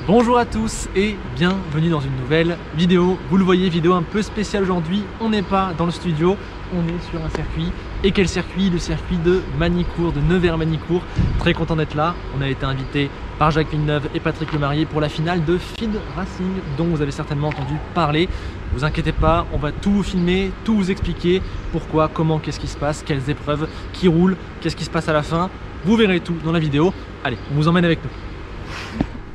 Bonjour à tous et bienvenue dans une nouvelle vidéo. Vous le voyez, vidéo un peu spéciale aujourd'hui. On n'est pas dans le studio, on est sur un circuit. Et quel circuit? Le circuit de Magny-Cours, de Nevers-Magny-Cours. Très content d'être là. On a été invité par Jacques Villeneuve et Patrick Lemarié pour la finale de Feed Racing dont vous avez certainement entendu parler. Ne vous inquiétez pas, on va tout vous filmer, tout vous expliquer. Pourquoi, comment, qu'est-ce qui se passe, quelles épreuves, qui roulent, qu'est-ce qui se passe à la fin. Vous verrez tout dans la vidéo. Allez, on vous emmène avec nous.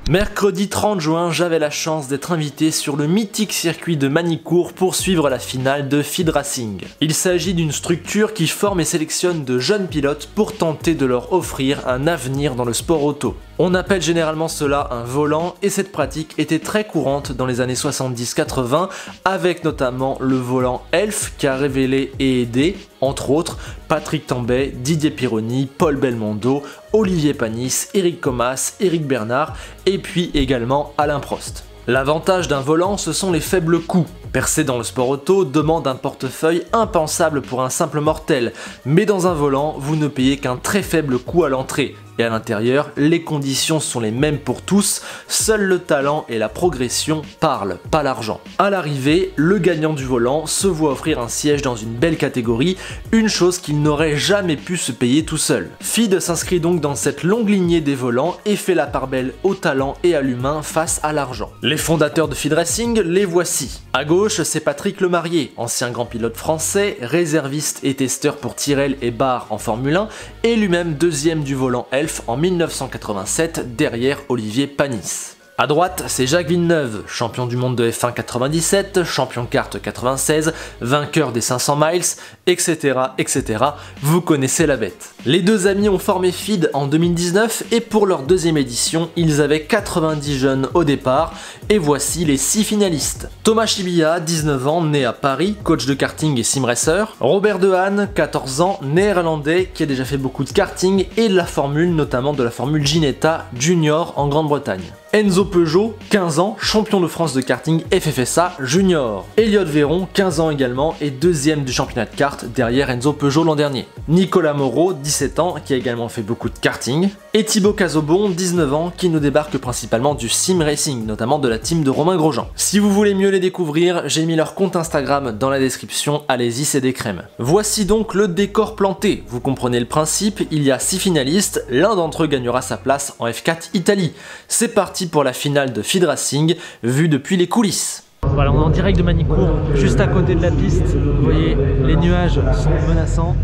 Mercredi 30 juin, j'avais la chance d'être invité sur le mythique circuit de Magny-Cours pour suivre la finale de Feed Racing. Il s'agit d'une structure qui forme et sélectionne de jeunes pilotes pour tenter de leur offrir un avenir dans le sport auto. On appelle généralement cela un volant et cette pratique était très courante dans les années 70-80 avec notamment le volant Elf qui a révélé et aidé, entre autres, Patrick Tambay, Didier Pironi, Paul Belmondo, Olivier Panis, Eric Comas, Eric Bernard et puis également Alain Prost. L'avantage d'un volant, ce sont les faibles coûts. Percer dans le sport auto demande un portefeuille impensable pour un simple mortel, mais dans un volant, vous ne payez qu'un très faible coût à l'entrée. Et à l'intérieur, les conditions sont les mêmes pour tous, seul le talent et la progression parlent, pas l'argent. À l'arrivée, le gagnant du volant se voit offrir un siège dans une belle catégorie, une chose qu'il n'aurait jamais pu se payer tout seul. Feed s'inscrit donc dans cette longue lignée des volants et fait la part belle au talent et à l'humain face à l'argent. Les fondateurs de Feed Racing, les voici. À gauche, c'est Patrick Lemarié, ancien grand pilote français, réserviste et testeur pour Tyrrell et Barre en Formule 1, et lui-même deuxième du volant Elf en 1987 derrière Olivier Panis. À droite, c'est Jacques Villeneuve, champion du monde de F1 97, champion kart 96, vainqueur des 500 miles, etc. etc. Vous connaissez la bête. Les deux amis ont formé Feed en 2019 et pour leur deuxième édition, ils avaient 90 jeunes au départ et voici les 6 finalistes. Thomas Chibilla, 19 ans, né à Paris, coach de karting et simracer. Robert Dehaene, 14 ans, néerlandais, qui a déjà fait beaucoup de karting et de la formule, notamment de la formule Ginetta Junior en Grande-Bretagne. Enzo Peugeot, 15 ans, champion de France de karting FFSA Junior. Elliott Véron, 15 ans également, et deuxième du championnat de kart derrière Enzo Peugeot l'an dernier. Nicolas Moreau, 17 ans, qui a également fait beaucoup de karting. Et Thibaut Cazobon, 19 ans, qui nous débarque principalement du sim racing, notamment de la team de Romain Grosjean. Si vous voulez mieux les découvrir, j'ai mis leur compte Instagram dans la description, allez-y, c'est des crèmes. Voici donc le décor planté, vous comprenez le principe, il y a 6 finalistes, l'un d'entre eux gagnera sa place en F4 Italie. C'est parti pour la finale de Feed Racing, vue depuis les coulisses. Voilà, on est en direct de Magny-Cours, juste à côté de la piste. Vous voyez, les nuages sont menaçants.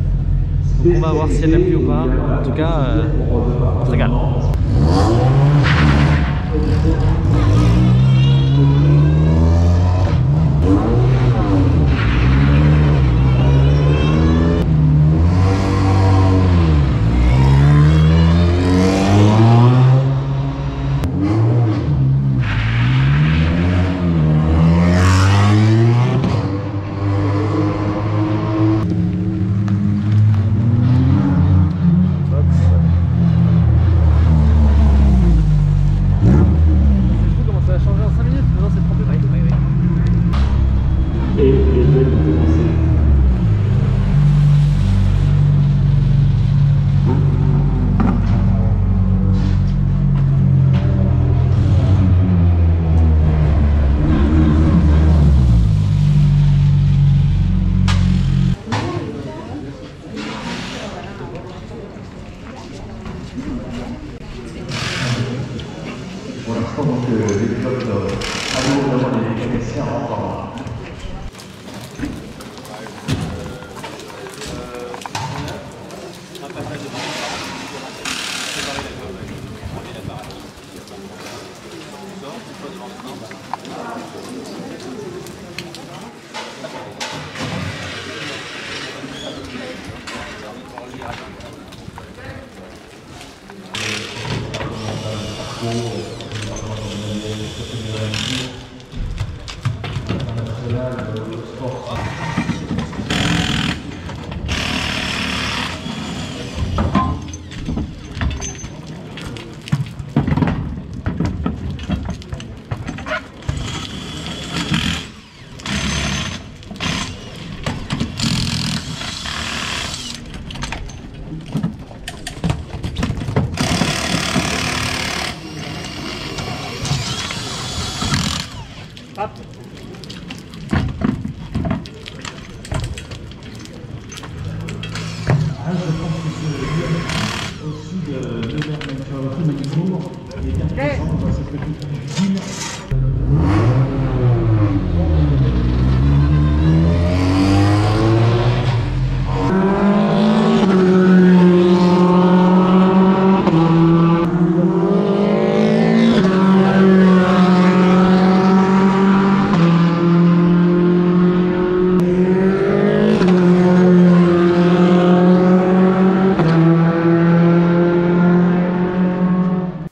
Donc on va voir s'il y a de la pluie ou pas. En tout cas, on se régale. Pour l'instant, donc, les pilotes à nouveau vraiment les mécanicien encore. Hop. Je pense que c'est aussi de Nevers Manicourt et bien présent dans cette petite ville.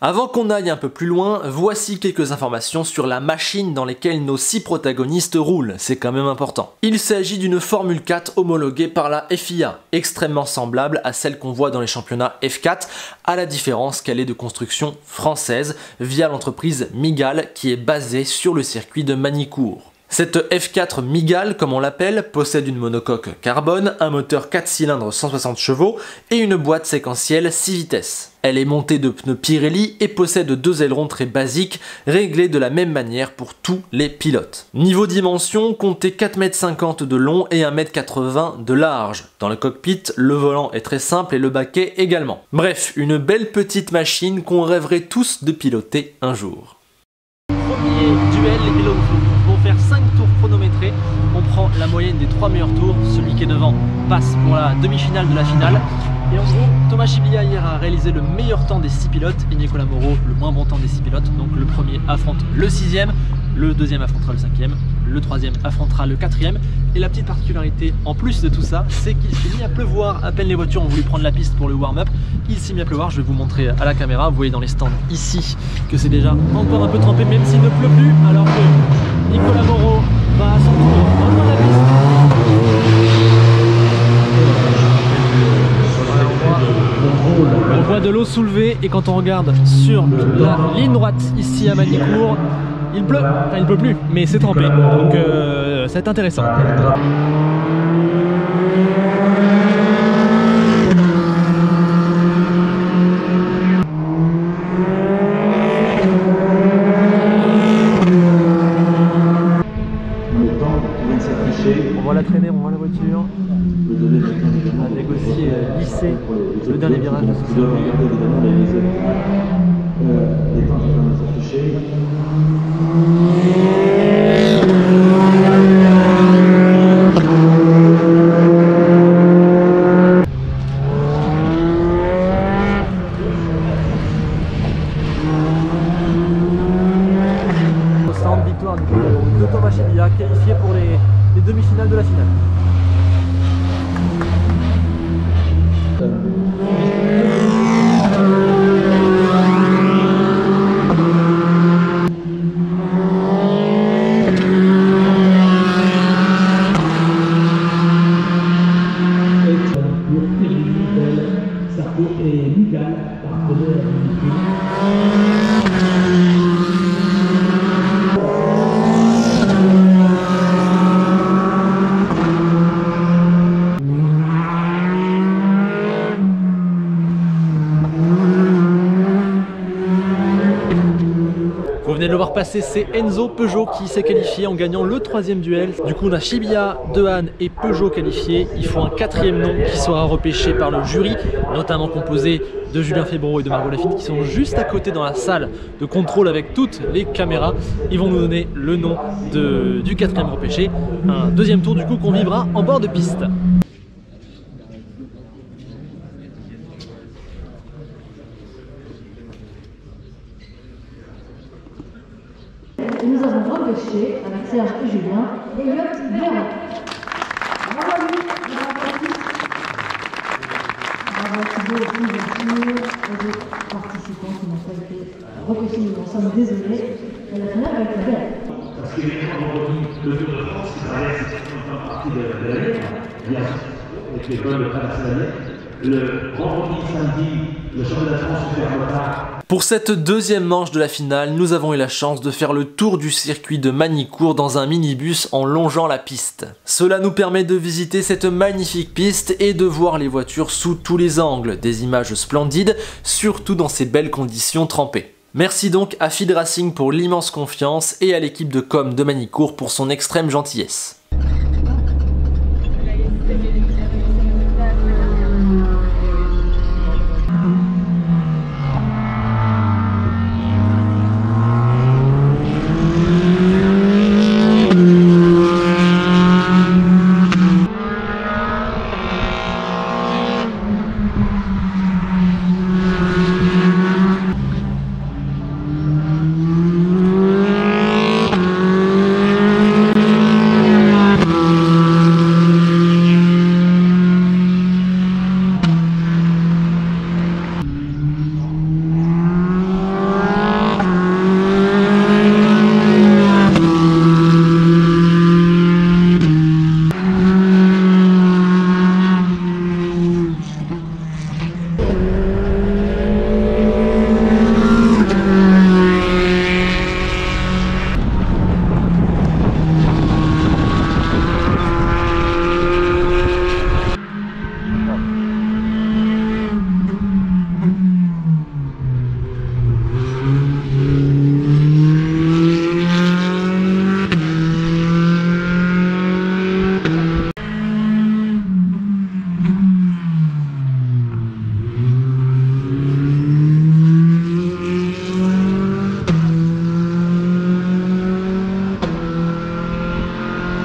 Avant qu'on aille un peu plus loin, voici quelques informations sur la machine dans laquelle nos 6 protagonistes roulent, c'est quand même important. Il s'agit d'une Formule 4 homologuée par la FIA, extrêmement semblable à celle qu'on voit dans les championnats F4, à la différence qu'elle est de construction française, via l'entreprise Mygale qui est basée sur le circuit de Magny-Cours. Cette F4 Mygale, comme on l'appelle, possède une monocoque carbone, un moteur 4 cylindres 160 chevaux et une boîte séquentielle 6 vitesses. Elle est montée de pneus Pirelli et possède 2 ailerons très basiques, réglés de la même manière pour tous les pilotes. Niveau dimension, comptez 4,50 m de long et 1,80 m de large. Dans le cockpit, le volant est très simple et le baquet également. Bref, une belle petite machine qu'on rêverait tous de piloter un jour. Premier duel, les pilotes vont faire 5 tours chronométrés. On prend la moyenne des 3 meilleurs tours. Celui qui est devant passe pour la demi-finale de la finale. Et en gros, Thomas Chibilla hier a réalisé le meilleur temps des 6 pilotes et Nicolas Moreau le moins bon temps des 6 pilotes. Donc le premier affronte le 6e, le deuxième affrontera le 5e, le 3e affrontera le 4e. Et la petite particularité en plus de tout ça, c'est qu'il s'est mis à pleuvoir. À peine les voitures ont voulu prendre la piste pour le warm-up, il s'est mis à pleuvoir. Je vais vous montrer à la caméra. Vous voyez dans les stands ici que c'est déjà encore un peu trempé, même s'il ne pleut plus, alors que Nicolas Moreau va à son tour rejoindre la piste. On voit de l'eau soulevée et quand on regarde sur la ligne droite ici à Magny-Cours, il pleut, enfin il pleut plus, mais c'est trempé, donc ça va être intéressant. On voit la traîner, on voit la voiture. On a négocié lycée le dernier virage de ce victoire de Thomas Chibilla, qualifié pour les demi-finales de la finale. Et Mygale, partenaire Vous venez de le voir passer, c'est Enzo Peugeot qui s'est qualifié en gagnant le 3e duel. Du coup on a Chibilla, Dehaene et Peugeot qualifiés. Il faut un 4e nom qui sera repêché par le jury, notamment composé de Julien Fébreau et de Margot Lafitte qui sont juste à côté dans la salle de contrôle avec toutes les caméras. Ils vont nous donner le nom du 4e repêché. Un 2e tour du coup qu'on vivra en bord de piste. Et nous avons repêché, avec Serge et Julien, Elliot Véran. Bravo à lui, bravo à tous. Bravo à Thibaut, aux autres participants qui n'ont pas été repêchés, nous en sommes désolés. Et la finale va être belle. parce que les vendredis, le Tour de France, ça reste une partie de l'année, bien et que quand même traverser l'année. Le vendredi, samedi, le championnat de France se fait en retard. Pour cette 2e manche de la finale, nous avons eu la chance de faire le tour du circuit de Magny-Cours dans un minibus en longeant la piste. Cela nous permet de visiter cette magnifique piste et de voir les voitures sous tous les angles, des images splendides, surtout dans ces belles conditions trempées. Merci donc à Feed Racing pour l'immense confiance et à l'équipe de com de Manicourt pour son extrême gentillesse.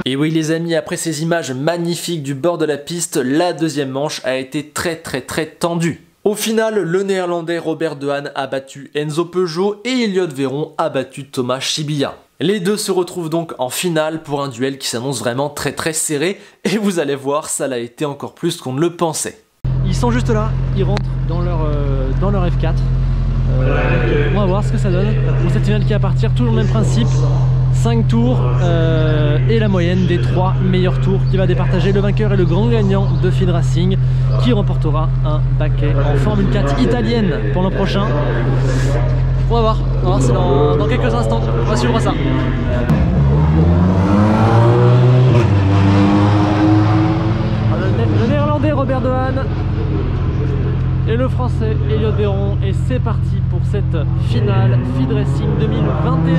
Et oui les amis, après ces images magnifiques du bord de la piste, la deuxième manche a été très tendue. Au final, le néerlandais Robert De Haen a battu Enzo Peugeot et Elliot Véron a battu Thomas Chibiya. Les deux se retrouvent donc en finale pour un duel qui s'annonce vraiment très serré et vous allez voir, ça l'a été encore plus qu'on ne le pensait. Ils sont juste là, ils rentrent dans leur F4. On va voir ce que ça donne pour cette finale qui va partir, toujours le même principe. 5 tours et la moyenne des 3 meilleurs tours qui va départager le vainqueur et le grand gagnant de Feed Racing qui remportera un paquet en Formule 4 italienne pour l'an prochain. On va voir c'est dans quelques instants, on va suivre ça. Le néerlandais Robert De Haen et le français Elliot Véron, et c'est parti pour cette finale Feed Racing 2021.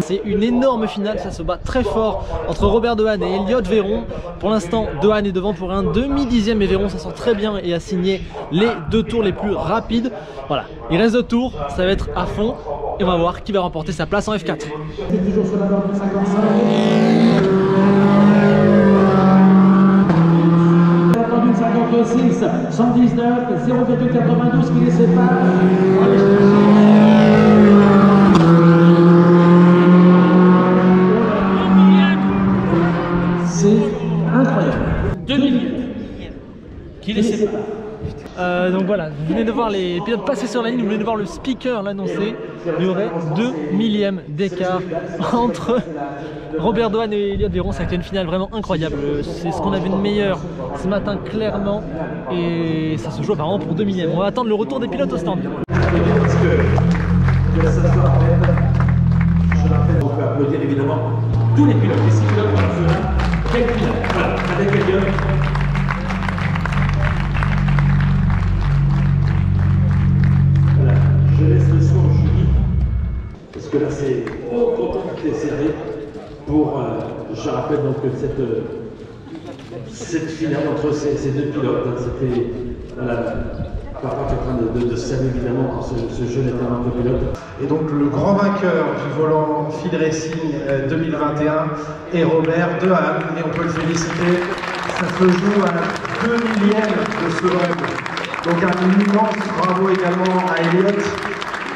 C'est une énorme finale, ça se bat très fort entre Robert De Haen et Elliot Véron. Pour l'instant, De Haen est devant pour un demi-dixième et Véron ça sent très bien et a signé les 2 tours les plus rapides. Voilà, il reste 2 tours, ça va être à fond et on va voir qui va remporter sa place en F4. C'est toujours sur la borne 55. Attendu 56, 119, 0,92 qui les sépare. C'est incroyable. 2 millième qui les sépare. Donc voilà, vous venez de voir les pilotes passer sur la ligne, vous venez de voir le speaker l'annoncer. Il y aurait 2 millièmes d'écart entre Robert De Haen et Elliot Véron. Ça a été une finale vraiment incroyable. C'est ce qu'on a vu de meilleur ce matin clairement. Et ça se joue apparemment pour 2 millièmes. On va attendre le retour des pilotes au stand. Parce que ça se rappelle, je rappelle, on peut applaudir évidemment tous les pilotes, les 6 pilotes dans le finale. Quelle finale, voilà, avec Elliot. Voilà, je laisse le son Julie, parce que là c'est au contact serré pour, je rappelle donc que cette finale entre ces 2 pilotes, c'était voilà, Papa qui est en train de saluer évidemment pour ce jeune éternel de pilote. Et donc le grand vainqueur du volant Feed Racing 2021 est Robert De Haen, et on peut le féliciter. Ça se joue à 2 millièmes de seconde. Donc un immense bravo également à Elliot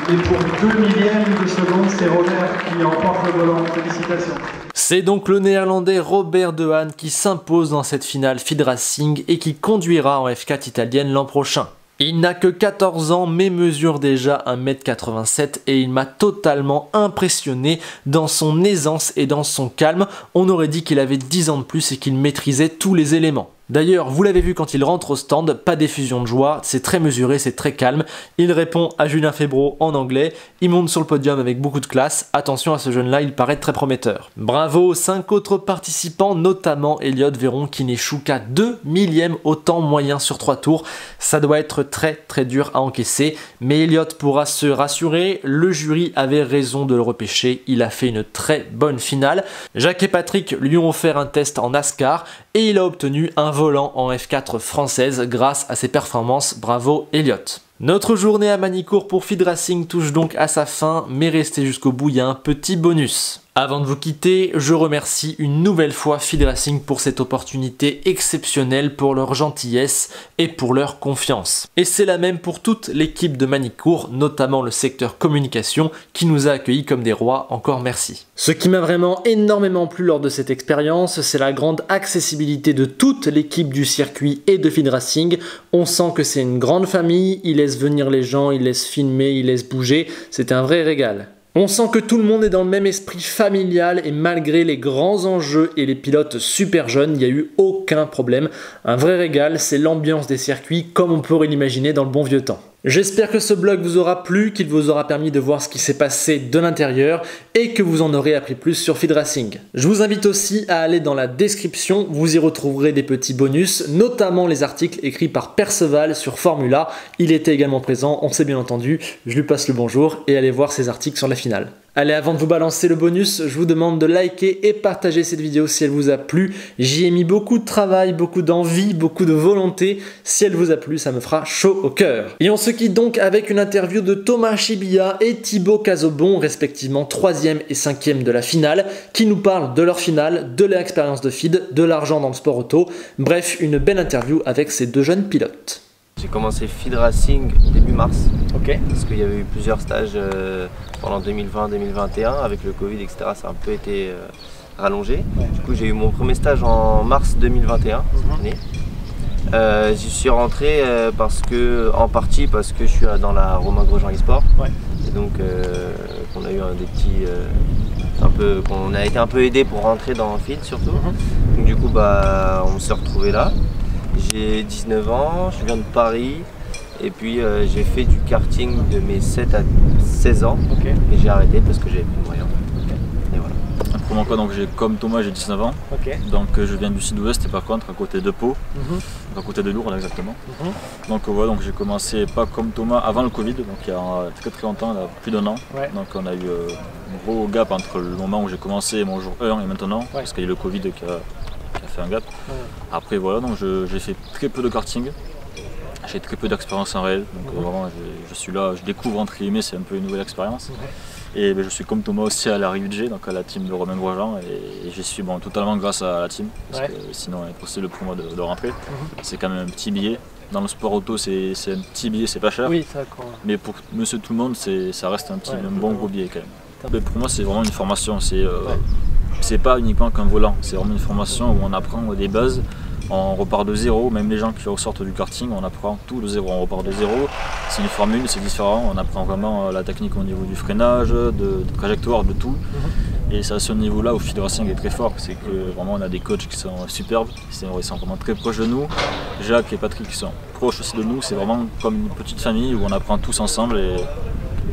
mais pour 2 millièmes de seconde, c'est Robert qui emporte le volant. Félicitations. C'est donc le néerlandais Robert De Haan qui s'impose dans cette finale Field Racing et qui conduira en F4 italienne l'an prochain. Il n'a que 14 ans mais mesure déjà 1,87 m et il m'a totalement impressionné dans son aisance et dans son calme. On aurait dit qu'il avait 10 ans de plus et qu'il maîtrisait tous les éléments. D'ailleurs, vous l'avez vu quand il rentre au stand, pas d'effusion de joie, c'est très mesuré, c'est très calme. Il répond à Julien Febvreau en anglais, il monte sur le podium avec beaucoup de classe. Attention à ce jeune-là, il paraît très prometteur. Bravo aux 5 autres participants, notamment Elliott Véron qui n'échoue qu'à 2 millièmes au temps moyen sur 3 tours. Ça doit être très dur à encaisser, mais Elliott pourra se rassurer, le jury avait raison de le repêcher, il a fait une très bonne finale. Jacques et Patrick lui ont offert un test en NASCAR et il a obtenu un volant en F4 française grâce à ses performances. Bravo Elliott. Notre journée à Magny-Cours pour Field Racing touche donc à sa fin, mais restez jusqu'au bout, il y a un petit bonus. Avant de vous quitter, je remercie une nouvelle fois Field Racing pour cette opportunité exceptionnelle, pour leur gentillesse et pour leur confiance. Et c'est la même pour toute l'équipe de Magny-Cours, notamment le secteur communication qui nous a accueillis comme des rois, encore merci. Ce qui m'a vraiment énormément plu lors de cette expérience, c'est la grande accessibilité de toute l'équipe du circuit et de Field Racing. On sent que c'est une grande famille, ils laissent venir les gens, ils laissent filmer, ils laissent bouger, c'est un vrai régal. On sent que tout le monde est dans le même esprit familial et malgré les grands enjeux et les pilotes super jeunes, il n'y a eu aucun problème. Un vrai régal, c'est l'ambiance des circuits comme on pourrait l'imaginer dans le bon vieux temps. J'espère que ce vlog vous aura plu, qu'il vous aura permis de voir ce qui s'est passé de l'intérieur et que vous en aurez appris plus sur Field Racing. Je vous invite aussi à aller dans la description, vous y retrouverez des petits bonus, notamment les articles écrits par Perceval sur Formula. Il était également présent, on s'est bien entendu, je lui passe le bonjour et allez voir ses articles sur la finale. Allez, avant de vous balancer le bonus, je vous demande de liker et partager cette vidéo si elle vous a plu. J'y ai mis beaucoup de travail, beaucoup d'envie, beaucoup de volonté. Si elle vous a plu, ça me fera chaud au cœur. Et on se quitte donc avec une interview de Thomas Chibilla et Thibaut Cazobon, respectivement 3e et 5e de la finale, qui nous parlent de leur finale, de leur expérience de feed, de l'argent dans le sport auto. Bref, une belle interview avec ces deux jeunes pilotes. J'ai commencé Field Racing début mars, parce qu'il y avait eu plusieurs stages pendant 2020-2021, avec le Covid, etc. Ça a un peu été rallongé. Du coup, j'ai eu mon premier stage en mars 2021, cette année. J'y suis rentré en partie parce que je suis dans la Romain Grosjean eSport. Et donc, on a eu on a été un peu aidé pour rentrer dans le field surtout. Donc, du coup, on s'est retrouvé là. J'ai 19 ans, je viens de Paris et puis j'ai fait du karting de mes 7 à 16 ans et j'ai arrêté parce que j'avais plus de moyens. Et voilà. Pour mon cas, donc comme Thomas, j'ai 19 ans, donc je viens du sud-ouest et par contre à côté de Pau, à côté de Lourdes exactement. Donc voilà, donc j'ai commencé pas comme Thomas avant le Covid, donc il y a très longtemps, là, plus d'1 an. Donc on a eu un gros gap entre le moment où j'ai commencé mon jour 1 et maintenant, parce qu'il y a eu le Covid qui a fait un gap. Après voilà, donc j'ai fait très peu de karting, j'ai très peu d'expérience en réel, donc vraiment je suis là, je découvre entre guillemets, c'est un peu une nouvelle expérience. Et je suis comme Thomas aussi à la Rive-G, donc à la team de Romain Grosjean, et j'y suis totalement grâce à la team, parce que sinon il est possible pour moi de rentrer. C'est quand même un petit billet. Dans le sport auto, c'est un petit billet, c'est pas cher. Mais pour monsieur tout le monde, ça reste un bon gros billet quand même. Mais pour moi, c'est vraiment une formation. C'est pas uniquement qu'un volant, c'est vraiment une formation où on apprend des bases, on repart de zéro, même les gens qui ressortent du karting, on apprend tout de zéro, on repart de zéro. C'est une Formule, c'est différent, on apprend vraiment la technique au niveau du freinage, de trajectoire, de tout. Et c'est à ce niveau-là où Field Racing est très fort, c'est que vraiment on a des coachs qui sont superbes, ils sont vraiment très proches de nous. Jacques et Patrick qui sont proches aussi de nous, c'est vraiment comme une petite famille où on apprend tous ensemble. Et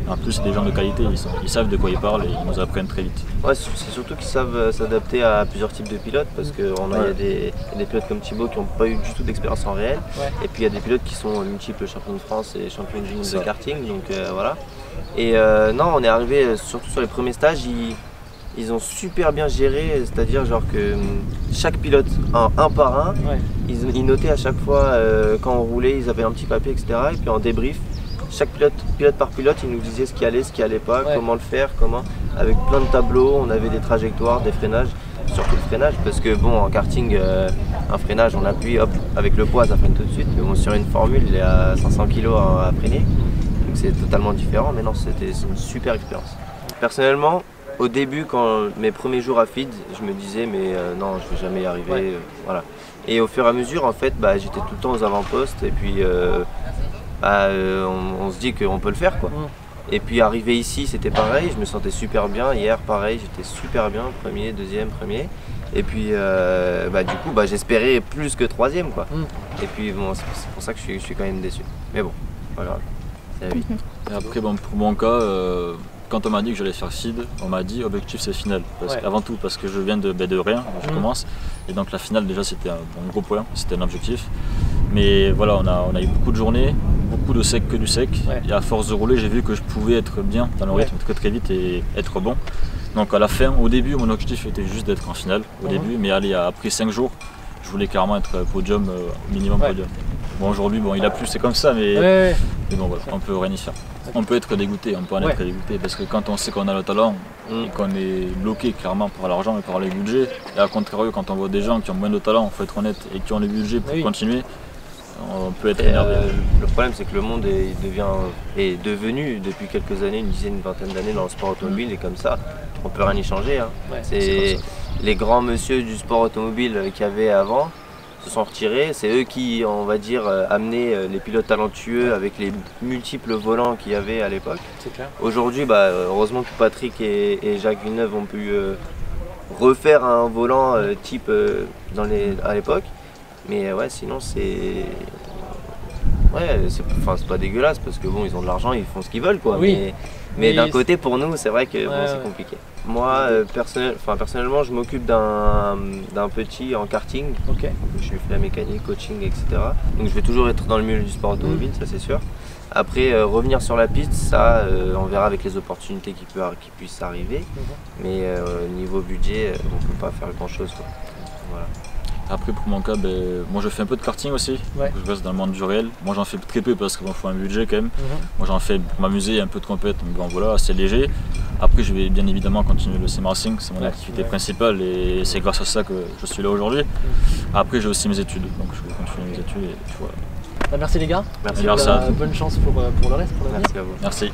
en plus, c'est des gens de qualité, ils savent de quoi ils parlent et ils nous apprennent très vite. Ouais, c'est surtout qu'ils savent s'adapter à plusieurs types de pilotes parce qu'il y a des pilotes comme Thibaut qui n'ont pas eu du tout d'expérience en réel. Et puis il y a des pilotes qui sont multiples champions de France et champions du monde de karting. Donc voilà. Et non, on est arrivé surtout sur les premiers stages, ils ont super bien géré, c'est-à-dire genre que chaque pilote, un par un, ils notaient à chaque fois quand on roulait, ils avaient un petit papier, etc. Et puis en débrief, chaque pilote par pilote, il nous disait ce qui allait pas, comment le faire, avec plein de tableaux, on avait des trajectoires, des freinages, surtout le freinage, parce que bon, en karting, un freinage, on appuie, hop, avec le poids, ça freine tout de suite, mais bon, sur une formule, il est à 500 kg à freiner. Donc c'est totalement différent, mais non, c'est une super expérience. Personnellement, au début, quand mes premiers jours à FID, je me disais mais non, je vais jamais y arriver, voilà. Et au fur et à mesure, en fait, j'étais tout le temps aux avant-postes et puis on se dit qu'on peut le faire, quoi. Et puis arrivé ici, c'était pareil, je me sentais super bien. Hier, pareil, j'étais super bien, premier, deuxième, premier. Et puis du coup, j'espérais plus que troisième, quoi. Et puis bon, c'est pour ça que je suis quand même déçu. Mais bon, pas grave, c'est la vie. Et après, bon, pour mon cas, quand on m'a dit que j'allais faire FID, on m'a dit objectif c'est finale. Avant tout parce que je viens de rien, je commence. Et donc la finale déjà c'était un gros point, c'était un objectif. Mais voilà, on a eu beaucoup de journées, beaucoup de sec que du sec. Et à force de rouler, j'ai vu que je pouvais être bien dans le rythme très vite et être bon. Donc à la fin, au début, mon objectif était juste d'être en finale au début. Mais allez, après 5 jours, je voulais carrément être podium, minimum podium. Bon aujourd'hui, bon, il a plu, c'est comme ça, mais bon voilà, on peut rien y faire. On peut être dégoûté, on peut en être dégoûté parce que quand on sait qu'on a le talent et qu'on est bloqué clairement par l'argent et par les budgets, et à contrario quand on voit des gens qui ont moins de talent, il faut être honnête, et qui ont les budgets pour continuer, on peut être énervé. Le problème c'est que le monde est devenu depuis quelques années, une dizaine, une vingtaine d'années dans le sport automobile et comme ça, on peut rien y changer. Hein. C'est les grands monsieur du sport automobile qu'il y avait avant se sont retirés, c'est eux qui, on va dire, amenaient les pilotes talentueux avec les multiples volants qu'il y avait à l'époque. Aujourd'hui, heureusement que Patrick et Jacques Villeneuve ont pu refaire un volant type à l'époque. Mais sinon c'est pas dégueulasse parce que bon, ils ont de l'argent, ils font ce qu'ils veulent, quoi. Mais d'un côté, pour nous, c'est vrai que c'est compliqué. Moi, personnellement, je m'occupe d'un petit en karting. Je lui fais la mécanique, coaching, etc. Donc je vais toujours être dans le milieu du sport automobile, ça c'est sûr. Après, revenir sur la piste, ça, on verra avec les opportunités qui puissent arriver. Mais niveau budget, on ne peut pas faire grand-chose, quoi. Voilà. Après pour mon cas, moi je fais un peu de karting aussi, je reste dans le monde du réel. Moi j'en fais très peu parce qu'il faut un budget quand même. Moi j'en fais pour m'amuser, un peu de compète, donc bon, voilà, assez léger. Après je vais bien évidemment continuer le sim racing, c'est mon activité principale et c'est grâce à ça que je suis là aujourd'hui. Après j'ai aussi mes études, donc je vais continuer mes études et voilà. Merci les gars, merci à vous. Bonne chance pour le reste. Merci à vous. Merci.